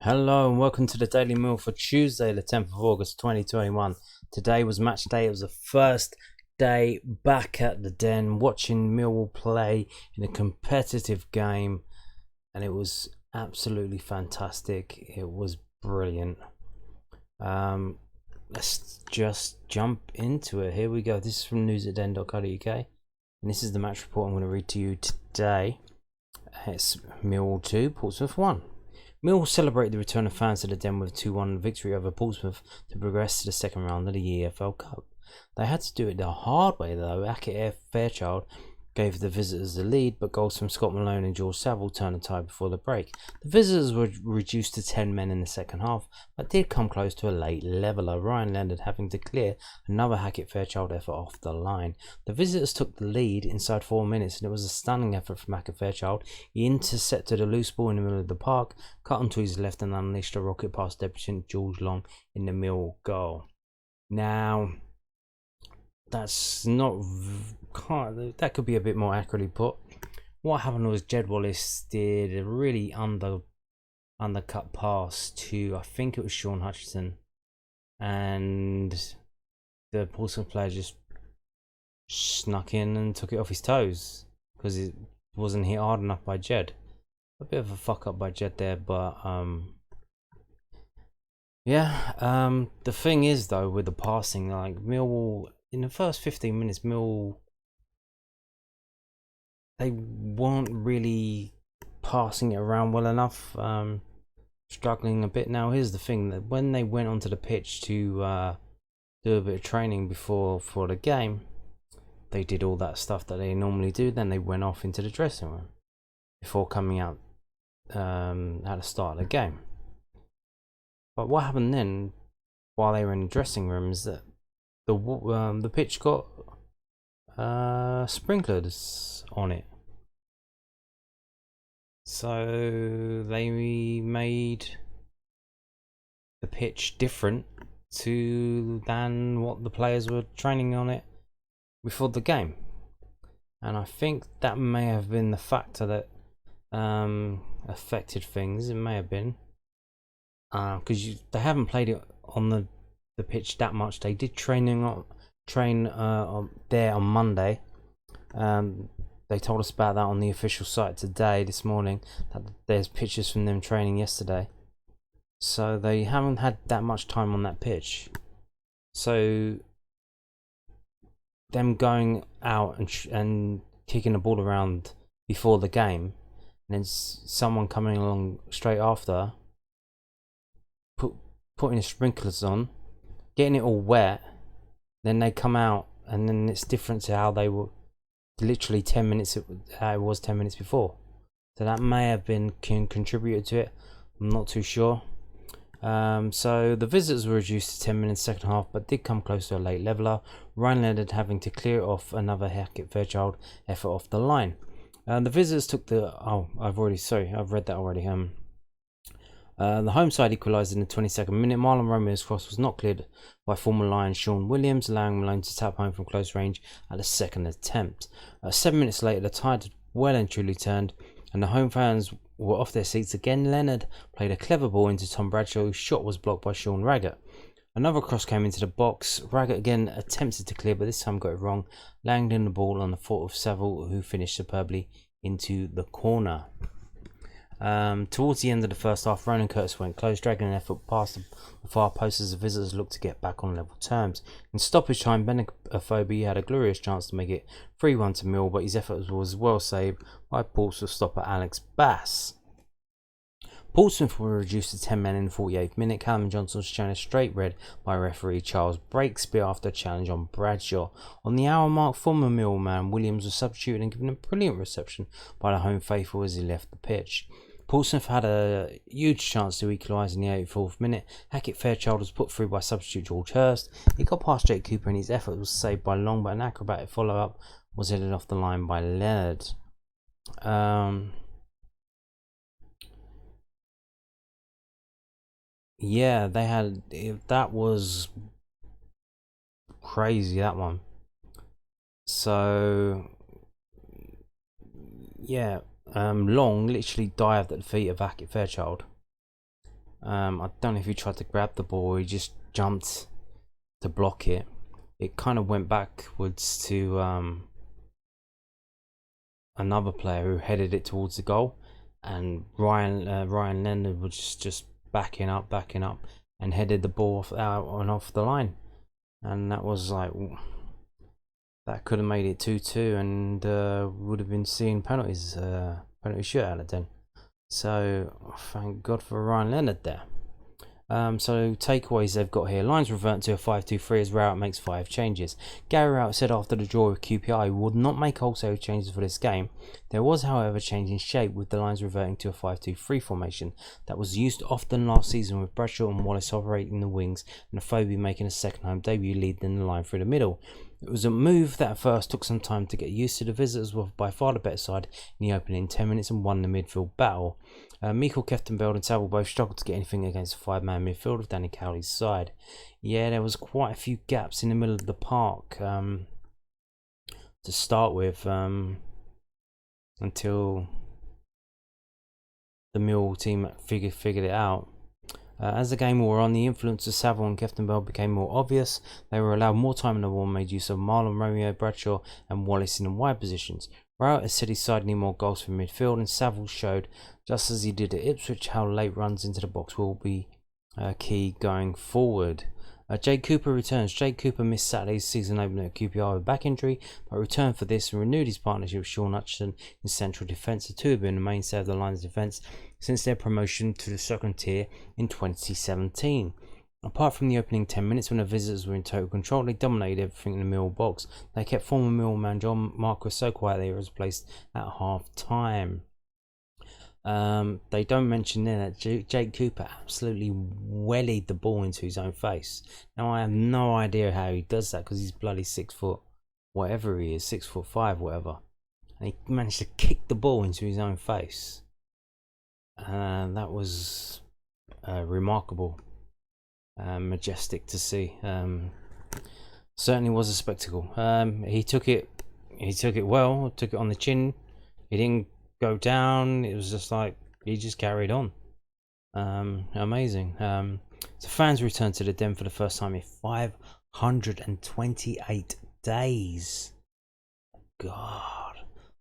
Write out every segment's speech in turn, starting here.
Hello and welcome to the Daily Meal for Tuesday, the 10th of August 2021. Today was match day. It was the first day back at the Den watching Millwall play in a competitive game, and it was absolutely fantastic. It was brilliant. Let's just jump into it. Here we go. This is from news@den.co.uk, and this is the match report I'm going to read to you today. It's Millwall 2, Portsmouth 1. Millwall celebrated the return of fans to the Den with a 2-1 victory over Portsmouth to progress to the second round of the EFL Cup. They had to do it the hard way though. Akit Fairchild gave the visitors the lead, but goals from Scott Malone and George Saville turned the tide before the break. The visitors were reduced to 10 men in the second half, but did come close to a late leveller, Ryan Leonard having to clear another Hackett Fairchild effort off the line. The visitors took the lead inside 4 minutes, and it was a stunning effort from Hackett Fairchild. He intercepted a loose ball in the middle of the park, cut onto his left and unleashed a rocket past debutant George Long in the Mill goal. Now, that's not, that could be a bit more accurately put. What happened was Jed Wallace did a really undercut pass to, I think it was Sean Hutchinson, and the Portsmouth player just snuck in and took it off his toes because it wasn't hit hard enough by Jed. A bit of a fuck up by Jed there, but the thing is though, with the passing, like Millwall in the first 15 minutes, Millwall, they weren't really passing it around well enough. Struggling a bit. Now here's the thing, that when they went onto the pitch to do a bit of training for the game, they did all that stuff that they normally do. Then they went off into the dressing room before coming out at the start of the game. But what happened then, while they were in the dressing room, is that the pitch got sprinklers on it, so they made the pitch different than what the players were training on it before the game. And I think that may have been the factor that affected things. It may have been because they haven't played it on the pitch that much. They did train there on Monday. They told us about that on the official site this morning, that there's pictures from them training yesterday. So they haven't had that much time on that pitch. So them going out and kicking the ball around before the game, and then someone coming along straight after, putting the sprinklers on, getting it all wet, then they come out, and then it's different to how they were literally 10 minutes, how it was 10 minutes before. So that may have been contributed to it. I'm not too sure. So the visitors were reduced to 10 minutes second half, but did come close to a late leveller, Ryan Leonard having to clear off another Hackett Fairchild effort off the line. The visitors took the I've read that already. The home side equalised in the 22nd minute. Marlon Romeo's cross was not cleared by former Lion Sean Williams, allowing Malone to tap home from close range at the second attempt. 7 minutes later, the tide had well and truly turned, and the home fans were off their seats again. Leonard played a clever ball into Tom Bradshaw, whose shot was blocked by Sean Raggett. Another cross came into the box. Raggett again attempted to clear, but this time got it wrong, landing the ball on the foot of Saville, who finished superbly into the corner. Towards the end of the first half, Ronan Curtis went close, dragging an effort past the far post as the visitors looked to get back on level terms. In stoppage time, Ben Afobe had a glorious chance to make it 3-1 to Mill, but his effort was well saved by Portsmouth stopper Alex Bass. Portsmouth were reduced to 10 men in the 48th minute. Callum Johnson was shown a straight red by referee Charles Breakspear after a challenge on Bradshaw. On the hour mark, former Mill man Williams was substituted and given a brilliant reception by the home faithful as he left the pitch. Portsmouth had a huge chance to equalise in the 84th minute. Hackett Fairchild was put through by substitute George Hurst. He got past Jake Cooper and his effort was saved by Long, but an acrobatic follow-up was headed off the line by Leonard. Yeah, that was crazy, that one. So yeah, Long literally dived at the feet of Hackett Fairchild, I don't know if he tried to grab the ball or he just jumped to block it. It kind of went backwards to another player who headed it towards the goal, and Ryan Leonard was just backing up and headed the ball off the line, and that was like, that could have made it 2-2 and would have been seeing penalty shootout at then. So thank God for Ryan Leonard there. So takeaways they've got here. Lines revert to a 5-2-3 as Rowett makes 5 changes. Gary Rowett said after the draw with QPR he would not make wholesale changes for this game. There was, however, change in shape, with the lines reverting to a 5-2-3 formation that was used often last season, with Bradshaw and Wallace operating the wings and Afobe making a second home debut, leading the line through the middle. It was a move that at first took some time to get used to. The visitors were by far the better side in the opening 10 minutes and won the midfield battle. Michael Keftenbeld and Saville both struggled to get anything against a 5-man midfield of Danny Cowley's side. Yeah, there was quite a few gaps in the middle of the park to start with, until the Mill team figured it out. As the game wore on, the influence of Saville and Keftenbeld became more obvious. They were allowed more time in the ball, made use of Marlon, Romeo, Bradshaw and Wallace in the wide positions. Rowett has said his side need more goals from midfield, and Saville showed, just as he did at Ipswich, how late runs into the box will be key going forward. Jake Cooper returns. Jake Cooper missed Saturday's season opener at QPR with back injury, but returned for this and renewed his partnership with Sean Hutchinson in central defence. The two have been the mainstay of the Lions' defence since their promotion to the second tier in 2017. Apart from the opening 10 minutes when the visitors were in total control, they dominated everything in the Mill box. They kept former Mill man John Marquis so quiet that he was placed at half time. They don't mention there that Jake Cooper absolutely wellied the ball into his own face. Now I have no idea how he does that, because he's bloody 6 foot, whatever he is, 6'5", whatever, and he managed to kick the ball into his own face. That was remarkable, majestic to see. Certainly was a spectacle. He took it well, took it on the chin. He didn't go down. It was just like he just carried on. Amazing. So fans returned to the Den for the first time in 528 days. God.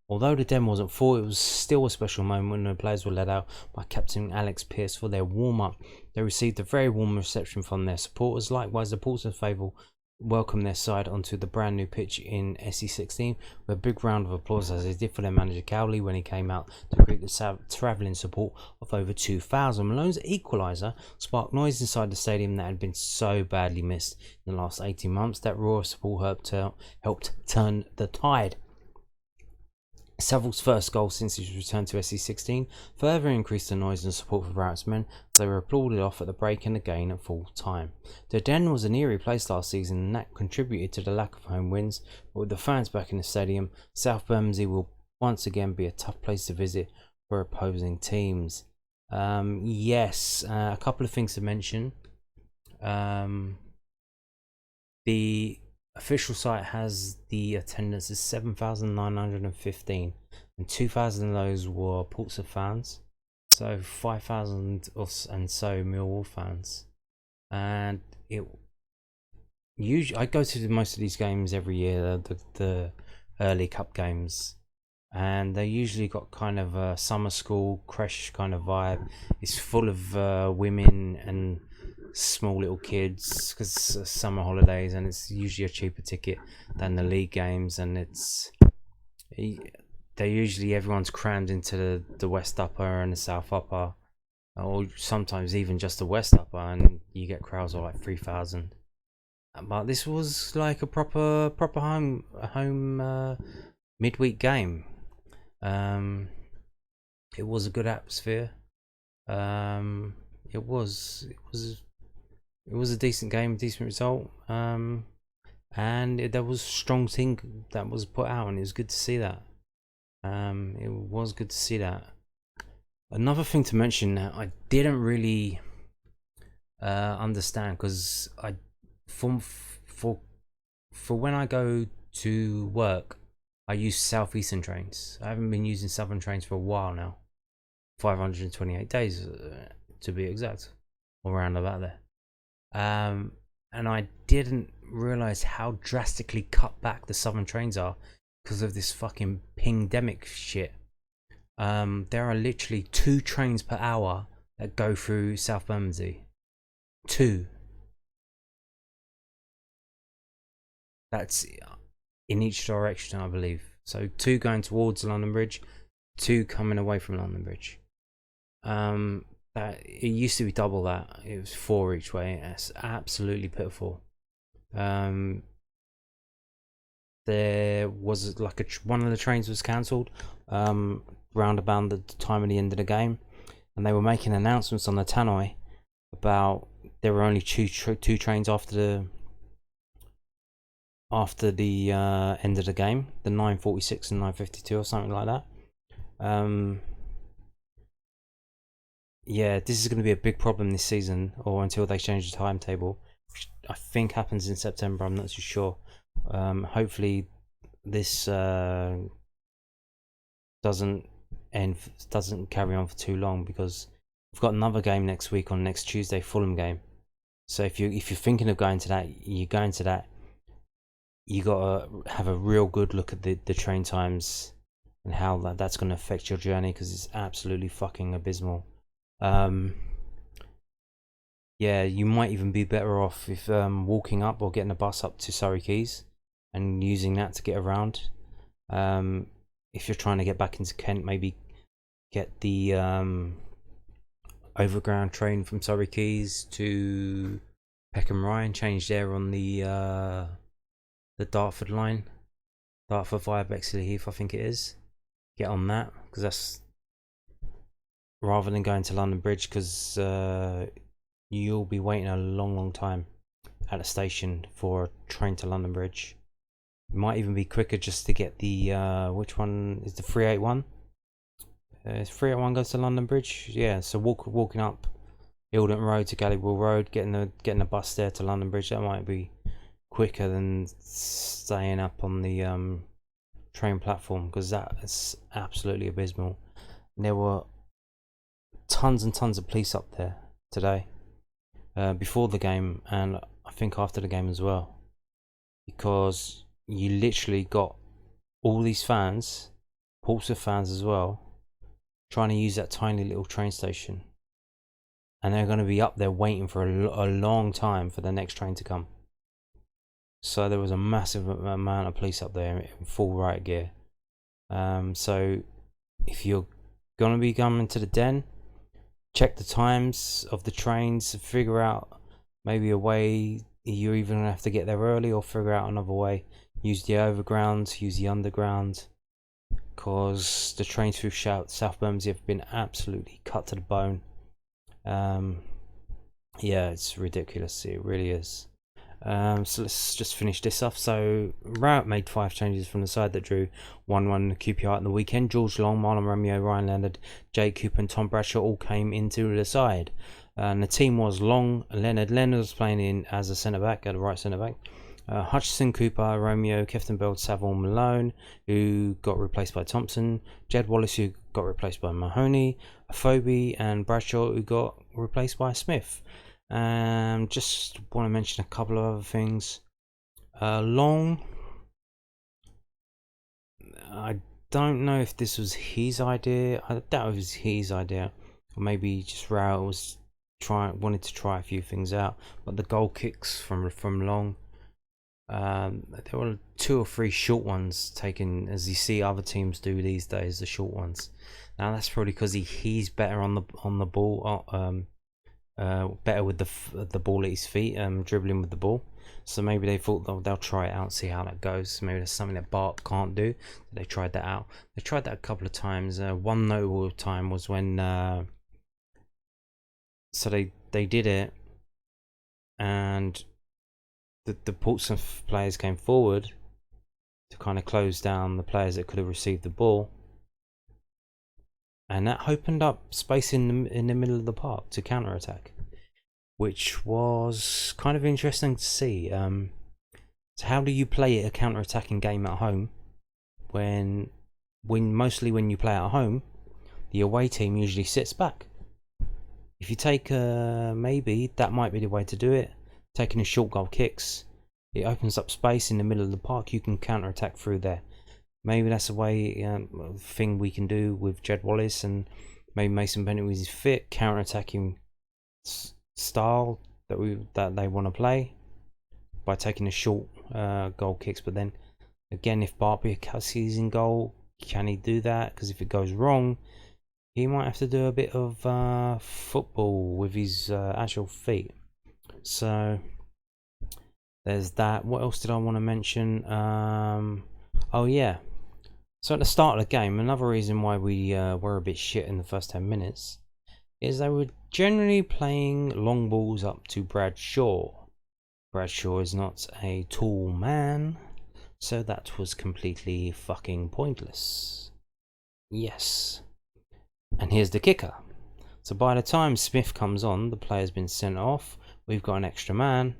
Although the Den wasn't full, it was still a special moment when the players were led out by Captain Alex Pearce for their warm-up. They received a very warm reception from their supporters. Likewise, the Portsmouth faithful welcomed their side onto the brand new pitch in SE16 with a big round of applause, as they did for their manager Cowley when he came out to greet the travelling support of over 2,000. Malone's equaliser sparked noise inside the stadium that had been so badly missed in the last 18 months. That roar of support helped turn the tide. Saville's first goal since his return to SE16 further increased the noise and support for Rowett's men, as they were applauded off at the break and again at full time. The Den was an eerie place last season, and that contributed to the lack of home wins, but with the fans back in the stadium, South Bermondsey will once again be a tough place to visit for opposing teams. Yes, a couple of things to mention. The official site has the attendance as 7,915, and 2,000 of those were Portsmouth fans, so 5,000 and so Millwall fans. And it usually, I go to most of these games every year, the early cup games, and they usually got kind of a summer school creche kind of vibe. It's full of women and small little kids, because it's summer holidays, and it's usually a cheaper ticket than the league games, and everyone's crammed into the West Upper and the South Upper, or sometimes even just the West Upper, and you get crowds of like 3,000. But this was like a proper home midweek game. It was a good atmosphere. It was a decent game, decent result, and there was strong thing that was put out, and it was good to see that. It was good to see that. Another thing to mention that I didn't really understand, because for when I go to work, I use Southeastern trains. I haven't been using Southern trains for a while now. 528 days to be exact. or around about there. And I didn't realise how drastically cut back the southern trains are because of this fucking pingdemic shit. There are literally 2 trains per hour that go through South Bermondsey. 2. That's in each direction, I believe. So 2 going towards London Bridge, 2 coming away from London Bridge. That it used to be double that. It was 4 each way. It's absolutely pitiful. There was like one of the trains was cancelled round about the time of the end of the game, and they were making announcements on the tannoy about there were only two trains after the end of the game, the 9:46 and 9:52 or something like that. Yeah, this is going to be a big problem this season, or until they change the timetable, which I think happens in September. I'm not too sure. Hopefully this doesn't carry on for too long, because we've got another game next week on next Tuesday, Fulham game. So if you're thinking of going to that, you gotta have a real good look at the train times and how that's going to affect your journey, because it's absolutely fucking abysmal. Yeah, you might even be better off if walking up or getting a bus up to Surrey Quays and using that to get around. If you're trying to get back into Kent, maybe get the overground train from Surrey Quays to Peckham Rye and change there on the Dartford line, Dartford via Bexley Heath, I think it is. Get on that, because that's rather than going to London Bridge, because you'll be waiting a long time at a station for a train to London Bridge. It might even be quicker just to get the which one is the 381? 381 goes to London Bridge. Yeah, so walking up Eildon Road to Gallywell Road, getting a bus there to London Bridge, that might be quicker than staying up on the train platform, because that is absolutely abysmal. And there were tons and tons of police up there today, before the game, and I think after the game as well, because you literally got all these fans, Portsmouth fans as well, trying to use that tiny little train station, and they're going to be up there waiting for a long time for the next train to come. So there was a massive amount of police up there in full riot gear. So if you're going to be coming to the Den, check the times of the trains, figure out maybe a way. You're even going to have to get there early, or figure out another way. Use the overground, use the underground, because the trains through South Bermondsey have been absolutely cut to the bone. Yeah, it's ridiculous. It really is. So let's just finish this off. So Rowett made 5 changes from the side that drew 1-1 QPR at the weekend. George Long, Marlon Romeo, Ryan Leonard, Jake Cooper and Tom Bradshaw all came into the side. And the team was Long, Leonard was playing in as a centre-back, at a right centre-back. Hutchison, Cooper, Romeo, Kefton Bell, Saville, Malone, who got replaced by Thompson, Jed Wallace, who got replaced by Mahoney, Afobe and Bradshaw, who got replaced by Smith. Just want to mention a couple of other things. Long, I don't know if this was his idea. I doubt it was his idea, or maybe just Rowett wanted to try a few things out. But the goal kicks from Long, there were 2 or 3 short ones taken, as you see other teams do these days, the short ones. Now that's probably because he's better on the ball. Better with the ball at his feet, dribbling with the ball. So maybe they thought they'll try it out, see how that goes. Maybe there's something that Bart can't do. They tried that out. They tried that a couple of times. One notable time was when so they did it, and the Portsmouth players came forward to kind of close down the players that could have received the ball, and that opened up space in the middle of the park to counter attack, which was kind of interesting to see. So how do you play a counter attacking game at home when mostly when you play at home, the away team usually sits back? If you take maybe that might be the way to do it. Taking a short goal kicks, it opens up space in the middle of the park. You can counter attack through there. Maybe that's a way thing we can do with Jed Wallace, and maybe Mason Bennett with his fit counter attacking style that they want to play by taking the short goal kicks. But then again, if Biakowski is in goal, can he do that? Because if it goes wrong, he might have to do a bit of football with his actual feet. So there's that. What else did I want to mention? Oh yeah. So at the start of the game, another reason why we were a bit shit in the first 10 minutes is they were generally playing long balls up to Bradshaw. Bradshaw is not a tall man, so that was completely fucking pointless. Yes. And here's the kicker. So by the time Smith comes on, the player's been sent off, we've got an extra man.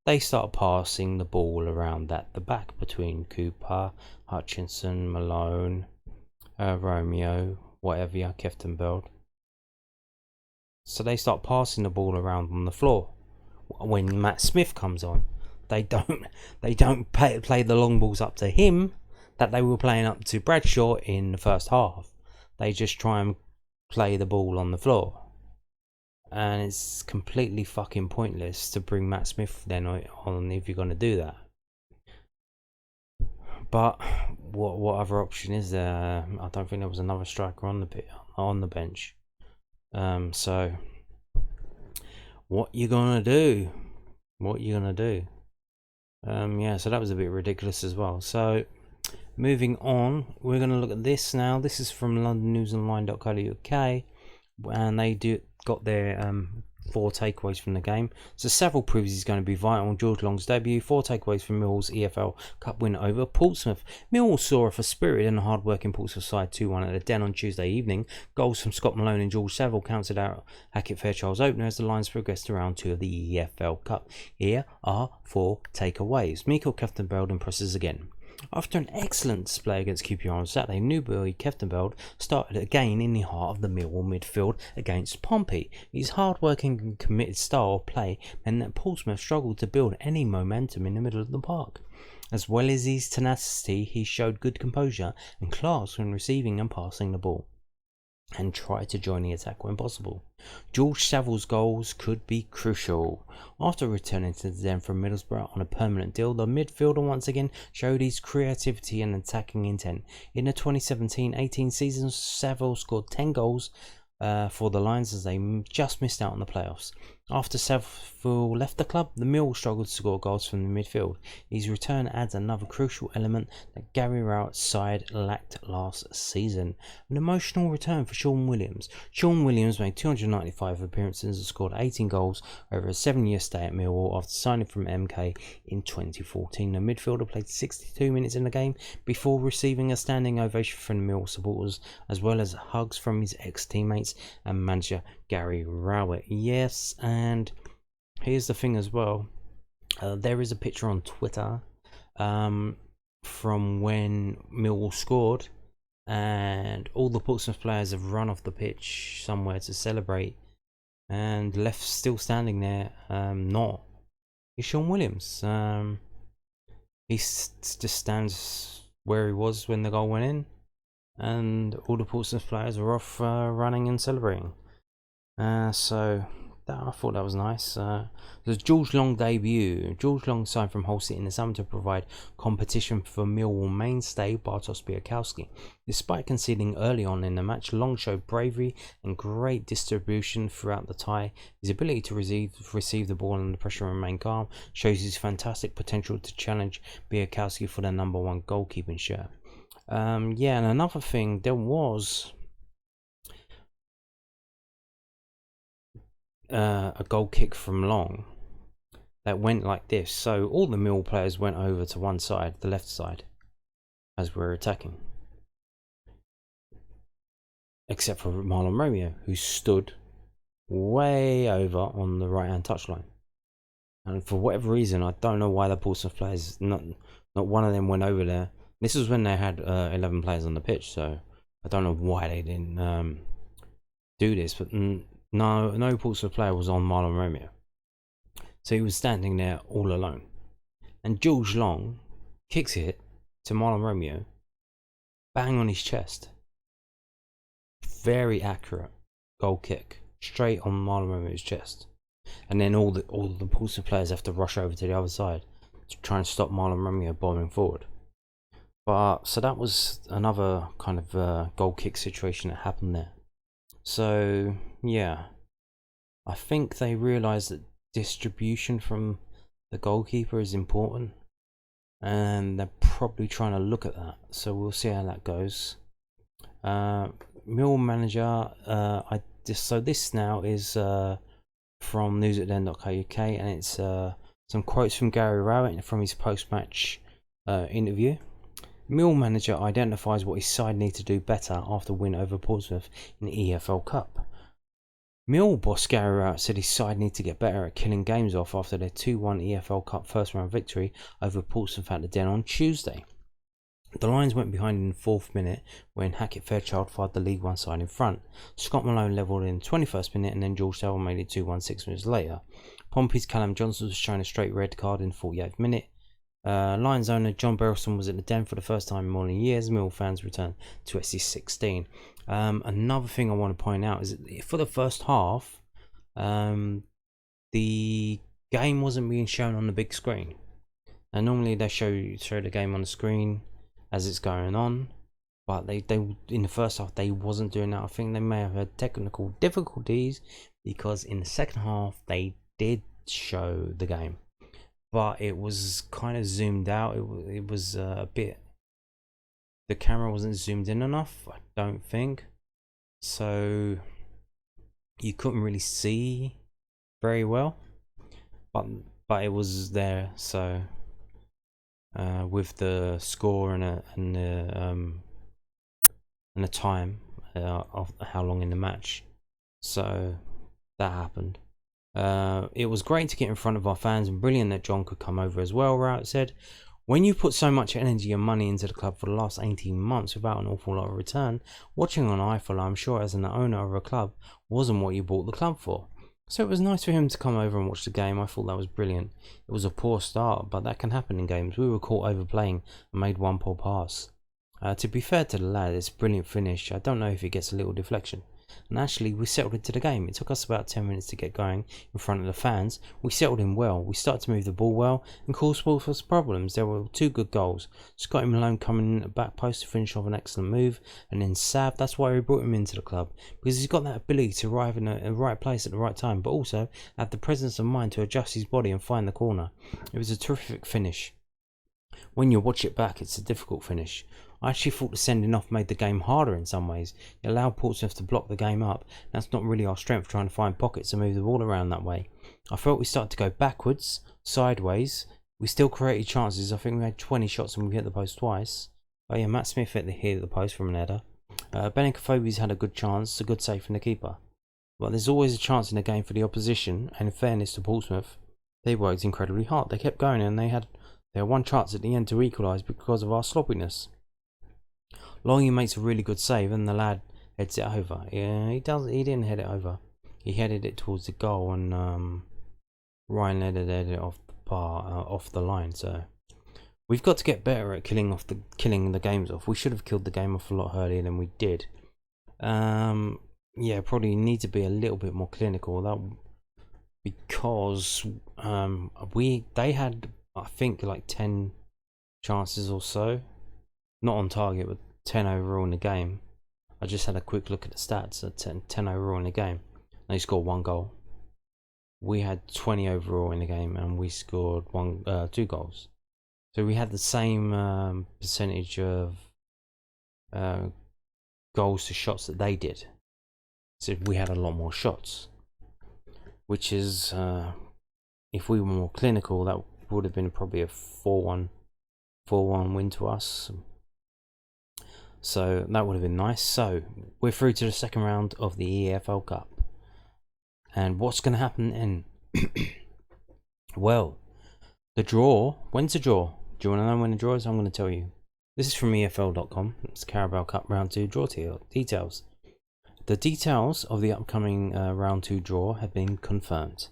They start passing the ball around at the back between Cooper, Hutchinson, Malone, Romeo, whatever, Keftenbeld. So they start passing the ball around on the floor. When Matt Smith comes on, they don't play the long balls up to him that they were playing up to Bradshaw in the first half. They just try and play the ball on the floor. And it's completely fucking pointless to bring Matt Smith then on if you're going to do that. But what other option is there? I don't think there was another striker on the bench. So what you gonna do? Yeah, so that was a bit ridiculous as well. So moving on, we're going to look at this now. This is from londonnewsonline.co.uk, and they got their 4 takeaways from the game. So several proves he's going to be vital on George Long's debut. 4 takeaways from Mills Efl Cup win over Portsmouth. Millwall saw off a spirited and hard-working Portsmouth side 2-1 at the Den on Tuesday evening. Goals from Scott Malone and George Saville counted out Hackett Fairchild's opener as the Lions progressed to round 2 of the EFL Cup. Here are 4 takeaways. Mikael Keftenbeld impresses again. After an excellent display against QPR on Saturday, new boy Keftenbeld started again in the heart of the Millwall midfield against Pompey. His hard-working and committed style of play meant that Portsmouth struggled to build any momentum in the middle of the park. As well as his tenacity, he showed good composure and class when receiving and passing the ball, and try to join the attack when possible. George Saville's goals could be crucial. After returning to the Den from Middlesbrough on a permanent deal, the midfielder once again showed his creativity and attacking intent. In the 2017-18 season, Saville scored 10 goals for the Lions as they just missed out on the playoffs. After Saville left the club, the Mill struggled to score goals from the midfield. His return adds another crucial element that Gary Rowett's side lacked last season. An emotional return for Sean Williams. Sean Williams made 295 appearances and scored 18 goals over a 7-year stay at Millwall after signing from MK in 2014. The midfielder played 62 minutes in the game before receiving a standing ovation from the Millwall supporters, as well as hugs from his ex-teammates and manager Gary Rowett. Yes, and here's the thing as well. There is a picture on Twitter from when Millwall scored, and all the Portsmouth players have run off the pitch somewhere to celebrate, and left still standing there not is Sean Williams. He just stands where he was when the goal went in, and all the Portsmouth players are off running and celebrating. So I thought that was nice. The George Long debut. George Long signed from Hull City in the summer to provide competition for Millwall mainstay Bartosz Biakowski. Despite conceding early on in the match, Long showed bravery and great distribution throughout the tie. His ability to receive the ball under pressure and remain calm shows his fantastic potential to challenge Biakowski for the #1 goalkeeping shirt. Yeah, and another thing, there was a goal kick from Long that went like this. So all the Mill players went over to one side, the left side, as we were attacking, except for Marlon Romeo, who stood way over on the right hand touchline. And for whatever reason, I don't know why the Portsmouth players, not one of them went over there. This was when they had 11 players on the pitch, so I don't know why they didn't do this, but no Portsmouth player was on Marlon Romeo. So he was standing there all alone. And George Long kicks it to Marlon Romeo, bang on his chest. Very accurate goal kick, straight on Marlon Romeo's chest. And then all the Portsmouth players have to rush over to the other side to try and stop Marlon Romeo bombing forward. But so that was another kind of goal kick situation that happened there. So yeah, I think they realised that distribution from the goalkeeper is important, and they're probably trying to look at that. So we'll see how that goes. Mill manager, so this now is from news@den.co.uk, and it's some quotes from Gary Rowett from his post-match interview. Mill manager identifies what his side need to do better after win over Portsmouth in the EFL Cup. Mill boss Gary Rowett said his side need to get better at killing games off after their 2-1 EFL Cup first round victory over Portsmouth at the Den on Tuesday. The Lions went behind in the 4th minute when Hackett Fairchild fired the League One side in front. Scott Malone levelled in the 21st minute, and then George Dale made it 2-1 6 minutes later. Pompey's Callum Johnson was shown a straight red card in the 48th minute. Lions owner John Berylson was at the Den for the first time in more than years. Mill fans returned to SC16. Another thing I want to point out is that for the first half, the game wasn't being shown on the big screen. And normally they show the game on the screen as it's going on, but they in the first half they wasn't doing that. I think they may have had technical difficulties, because in the second half they did show the game, but it was kind of zoomed out. It was a bit, the camera wasn't zoomed in enough, I don't think, so you couldn't really see very well, but it was there. So with the score and the time of how long in the match, so that happened. It was great to get in front of our fans, and brilliant that John could come over as well, Rowett said. When you put so much energy and money into the club for the last 18 months without an awful lot of return, watching on iFollow, I'm sure as an owner of a club, wasn't what you bought the club for. So it was nice for him to come over and watch the game. I thought that was brilliant. It was a poor start, but that can happen in games. We were caught overplaying and made one poor pass. To be fair to the lad, it's a brilliant finish. I don't know if he gets a little deflection. And actually, we settled into the game. It took us about 10 minutes to get going in front of the fans. We settled in well. We started to move the ball well and cause Portsmouth problems. There were 2 good goals. Scotty Malone coming in at the back post to finish off an excellent move. And then Sav, that's why we brought him into the club, because he's got that ability to arrive in the right place at the right time, but also have the presence of mind to adjust his body and find the corner. It was a terrific finish. When you watch it back, it's a difficult finish. I actually thought the sending off made the game harder in some ways. It allowed Portsmouth to block the game up. That's not really our strength, trying to find pockets and move the ball around that way. I felt we started to go backwards, sideways. We still created chances. I think we had 20 shots and we hit the post twice. Oh yeah, Matt Smith hit the post from an header. Benicophobi's had a good chance, a good save from the keeper. But there's always a chance in a game for the opposition, and in fairness to Portsmouth, they worked incredibly hard. They kept going, and they had one chance at the end to equalise because of our sloppiness. Longy makes a really good save, and the lad heads it over. Yeah, he does. He didn't head it over. He headed it towards the goal, and Ryan headed it off the line. So we've got to get better at killing the games off. We should have killed the game off a lot earlier than we did. Yeah, probably need to be a little bit more clinical. Because they had, I think, like 10 chances or so, not on target, but 10 overall in the game. I just had a quick look at the stats. 10 overall in the game. They scored 1 goal. We had 20 overall in the game, and we scored 2 goals. So we had the same percentage of goals to shots that they did. So we had a lot more shots, which is, if we were more clinical, that would have been probably a 4-1 win to us. So that would have been nice. So we're through to the second round of the EFL Cup. And what's going to happen then? Well, the draw. When's the draw? Do you want to know when the draw is? I'm going to tell you. This is from EFL.com. It's Carabao Cup Round 2 draw details. the details of the upcoming round 2 draw have been confirmed.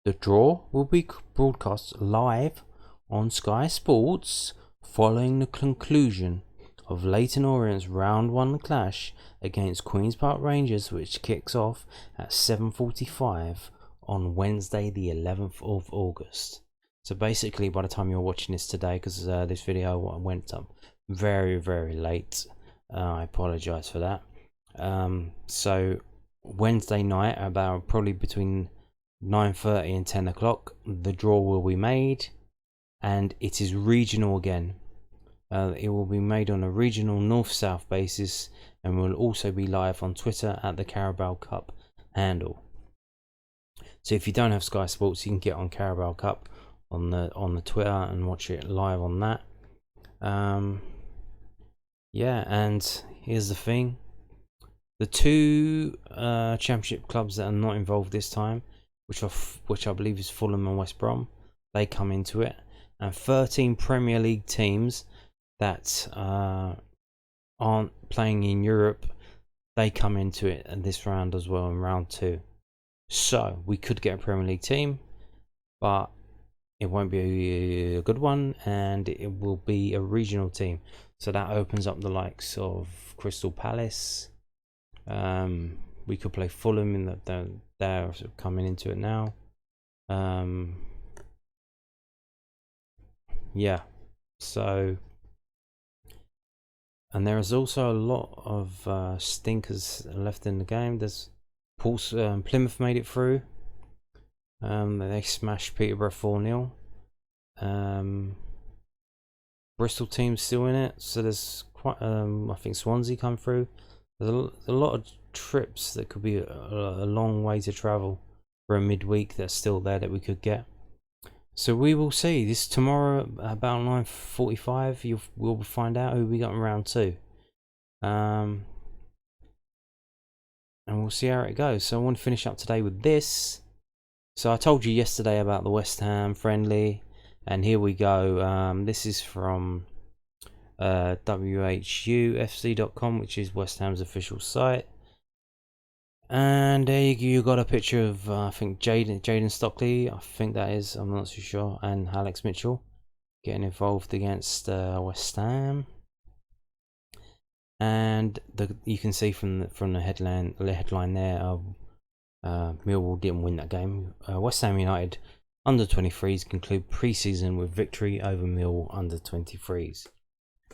The draw will be broadcast live on Sky Sports following the conclusion of Leyton Orient's round 1 clash against Queen's Park Rangers, which kicks off at 7:45 on Wednesday the 11th of August. So basically, by the time you're watching this today, because this video went up very late, I apologize for that. So Wednesday night, about probably between 9:30 and 10 o'clock, the draw will be made, and it is regional again. It will be made on a regional north-south basis, and will also be live on Twitter at the Carabao Cup handle. So if you don't have Sky Sports, you can get on Carabao Cup on the Twitter and watch it live on that. Yeah, and here's the thing: the 2 Championship clubs that are not involved this time, which I believe is Fulham and West Brom, they come into it, and 13 Premier League teams that aren't playing in Europe, they come into it in this round as well, in round 2. So we could get a Premier League team, but it won't be a good one, and it will be a regional team. So that opens up the likes of Crystal Palace. We could play Fulham in that they're coming into it now. Yeah, so, and there is also a lot of stinkers left in the game. There's Plymouth made it through. They smashed Peterborough 4-0. Bristol team's still in it, so there's quite I think Swansea come through. There's a lot of trips that could be a long way to travel for a midweek that's still there that we could get. So we will see. This tomorrow about 9:45. We'll find out who we got in round 2, and we'll see how it goes. So I want to finish up today with this. So I told you yesterday about the West Ham friendly, and here we go. This is from WHUFC.com, which is West Ham's official site. And there you got a picture of I think Jaden Stockley, I think that is, I'm not too sure, and Alex Mitchell getting involved against West Ham. And you can see from the headline there, Millwall didn't win that game. West Ham United under 23s conclude pre-season with victory over Millwall under 23s.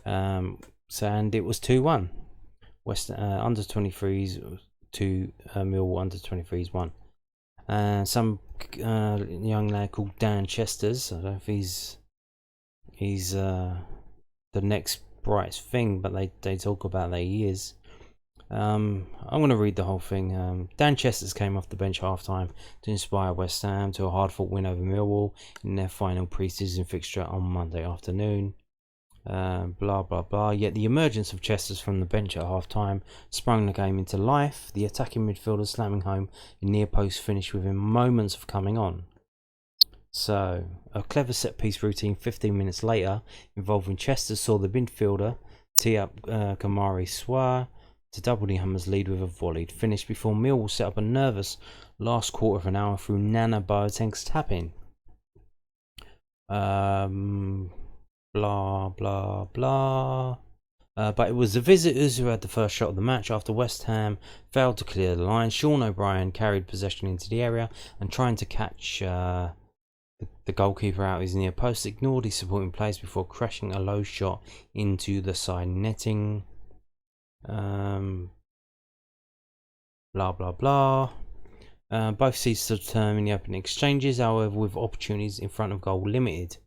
And it was 2-1. West under 23s to Millwall under 23s 1. Some young lad called Dan Chesters. I don't know if he's the next brightest thing, but they talk about that he is. I'm going to read the whole thing. Dan Chesters came off the bench half-time to inspire West Ham to a hard-fought win over Millwall in their final pre-season fixture on Monday afternoon. Blah blah blah. Yet the emergence of Chesters from the bench at half-time sprung the game into life, the attacking midfielder slamming home a near-post finish within moments of coming on. So, a clever set-piece routine 15 minutes later involving Chesters saw the midfielder tee up Kamari Swar to double the Hammers' lead with a volleyed finish before Millwall set up a nervous last quarter of an hour through Nana Boateng's tap-in. Blah blah blah. But it was the visitors who had the first shot of the match after West Ham failed to clear the line. Sean O'Brien carried possession into the area and, trying to catch the goalkeeper out his near post, ignored his supporting players before crashing a low shot into the side netting. Blah blah blah. Both seeds to determine the opening exchanges, however, with opportunities in front of goal limited.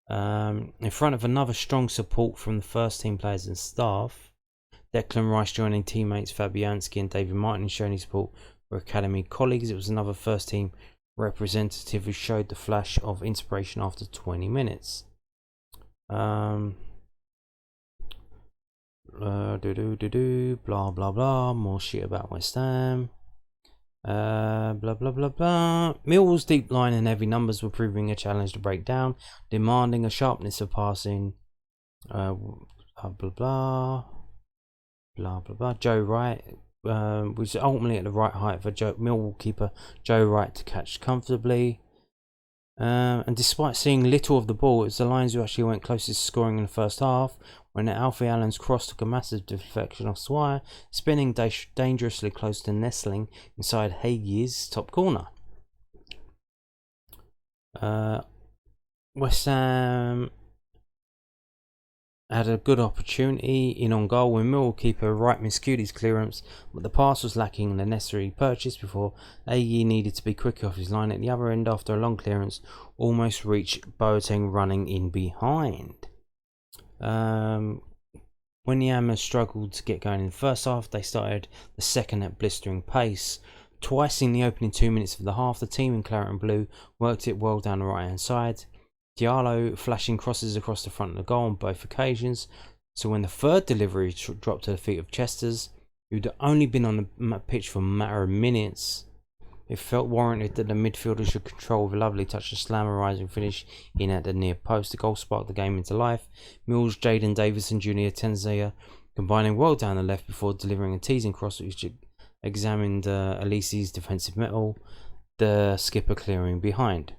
In front of another strong support from the first team players and staff, Declan Rice joining teammates Fabianski and David Martin showing his support for academy colleagues. It was another first team representative who showed the flash of inspiration after 20 minutes. Blah blah blah. More shit about West Ham. Blah blah blah blah. Millwall's deep line and heavy numbers were proving a challenge to break down, demanding a sharpness of passing. Blah blah blah. Blah blah blah. Joe Wright was ultimately at the right height for Millwall keeper Joe Wright to catch comfortably. And despite seeing little of the ball, it was the Lions who actually went closest to scoring in the first half, when Alfie Allen's cross took a massive deflection off Swire, spinning dangerously close to nestling inside Haigie's top corner. West Ham had a good opportunity in on goal when Millwall keeper Wright miscued his clearance, but the pass was lacking the necessary purchase before Haigie needed to be quick off his line at the other end after a long clearance almost reached Boateng running in behind. When the Hammers struggled to get going in the first half, they started the second at blistering pace. Twice in the opening 2 minutes of the half, the team in claret and blue worked it well down the right hand side. Diallo flashing crosses across the front of the goal on both occasions, so when the third delivery dropped to the feet of Chester's, who'd only been on the pitch for a matter of minutes, it felt warranted that the midfielder should control with a lovely touch of slam, a rising finish in at the near post. The goal sparked the game into life. Mills, Jaden Davison Jr. Tenzia combining well down the left before delivering a teasing cross which examined Elise's defensive metal, the skipper clearing behind.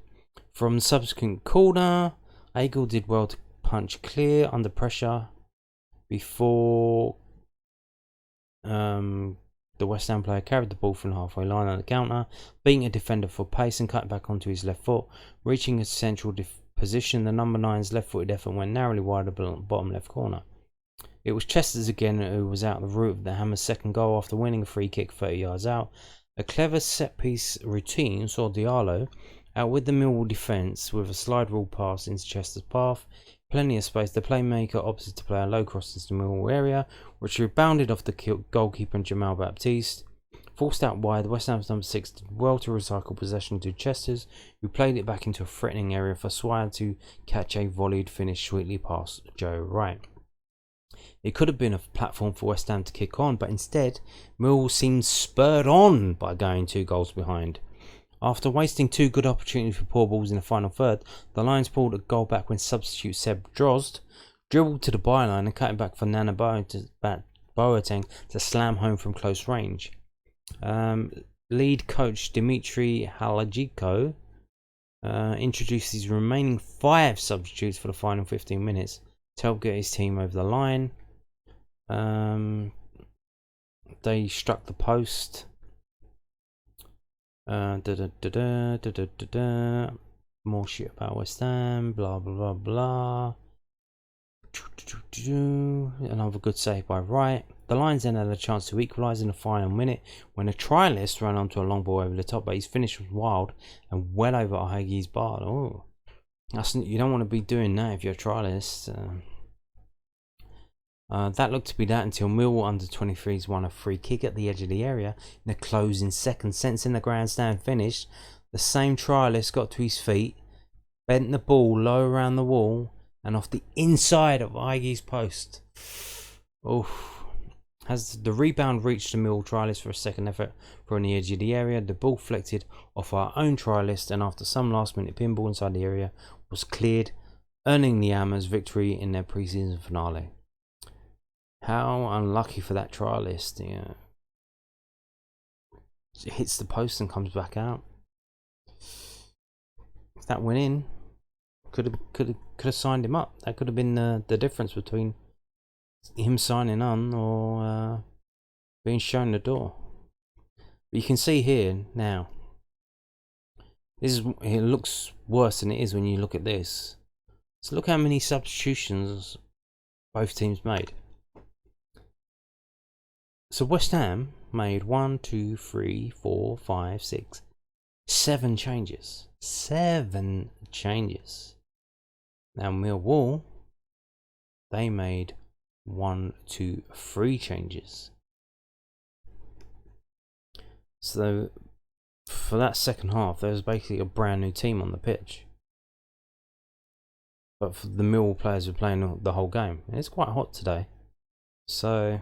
From the subsequent corner, Aigel did well to punch clear under pressure before the West Ham player carried the ball from the halfway line on the counter, beating a defender for pace and cut back onto his left foot. Reaching a central position, the number 9's left-footed effort went narrowly wide of the bottom left corner. It was Chester's again who was out the route of the Hammers' second goal after winning a free kick 30 yards out. A clever set-piece routine saw Diallo out with the Millwall defence with a slide rule pass into Chester's path. Plenty of space. The playmaker opposite to play a low cross into the Millwall area, which rebounded off the goalkeeper Jamal Baptiste. Forced out wide, the West Ham's number 6 did well to recycle possession to Chester's, who played it back into a threatening area for Swire to catch a volleyed finish sweetly past Joe Wright. It could have been a platform for West Ham to kick on, but instead, Millwall seemed spurred on by going 2 goals behind. After wasting 2 good opportunities for poor balls in the final third, the Lions pulled a goal back when substitute Seb Drozd dribbled to the byline and cut it back for Nana Boateng to slam home from close range. Lead coach Dimitri Halajiko introduced his remaining 5 substitutes for the final 15 minutes to help get his team over the line. They struck the post. More shit about West Ham, blah blah blah blah. Another good save by Wright. The Lions then had a chance to equalise in the final minute when a trialist ran onto a long ball over the top, but his finish was wild and well over Haigie's bar. Oh, you don't want to be doing that if you're a trialist. That looked to be that until Millwall under-23s won a free kick at the edge of the area in a closing second. Sensing the grandstand finish, the same trialist got to his feet, bent the ball low around the wall and off the inside of Haigie's post. As the rebound reached the Millwall trialist for a second effort from the edge of the area, the ball flected off our own trialist and after some last-minute pinball inside the area was cleared, earning the Hammers victory in their pre-season finale. How unlucky for that trialist. Yeah. It hits the post and comes back out. If that went in, could have signed him up. That could have been the difference between him signing on or being shown the door. But you can see here now, it looks worse than it is when you look at this. So look how many substitutions both teams made. So West Ham made 1, 2, 3, 4, 5, 6, 7 changes. 7 changes. Now Millwall, they made 1, 2, 3 changes. So for that second half, there was basically a brand new team on the pitch. But for the Millwall players were playing the whole game. And it's quite hot today. So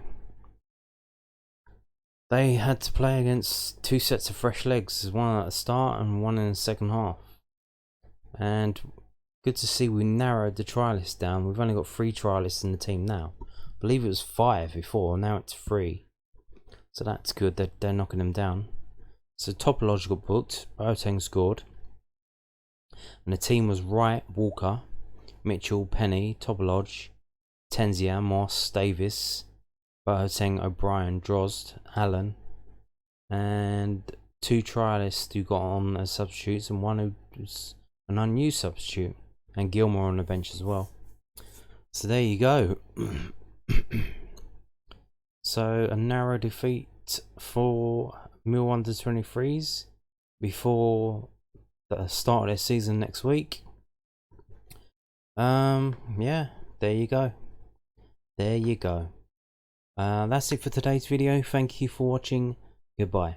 they had to play against 2 sets of fresh legs, one at the start and one in the second half. And good to see we narrowed the trialists down. We've only got 3 trialists in the team now. I believe it was 5 before, now it's 3. So that's good. They're knocking them down. So Topology got booked. Boateng scored. And the team was Wright, Walker, Mitchell, Penny, Topolodge, Tenzia, Moss, Davis, Boateng, O'Brien, Drozd, Allen, and 2 trialists who got on as substitutes and 1 who was an unused substitute, and Gilmore on the bench as well. So there you go. So a narrow defeat for Mill under-23s before the start of their season next week. Yeah, there you go. There you go. That's it for today's video. Thank you for watching. Goodbye.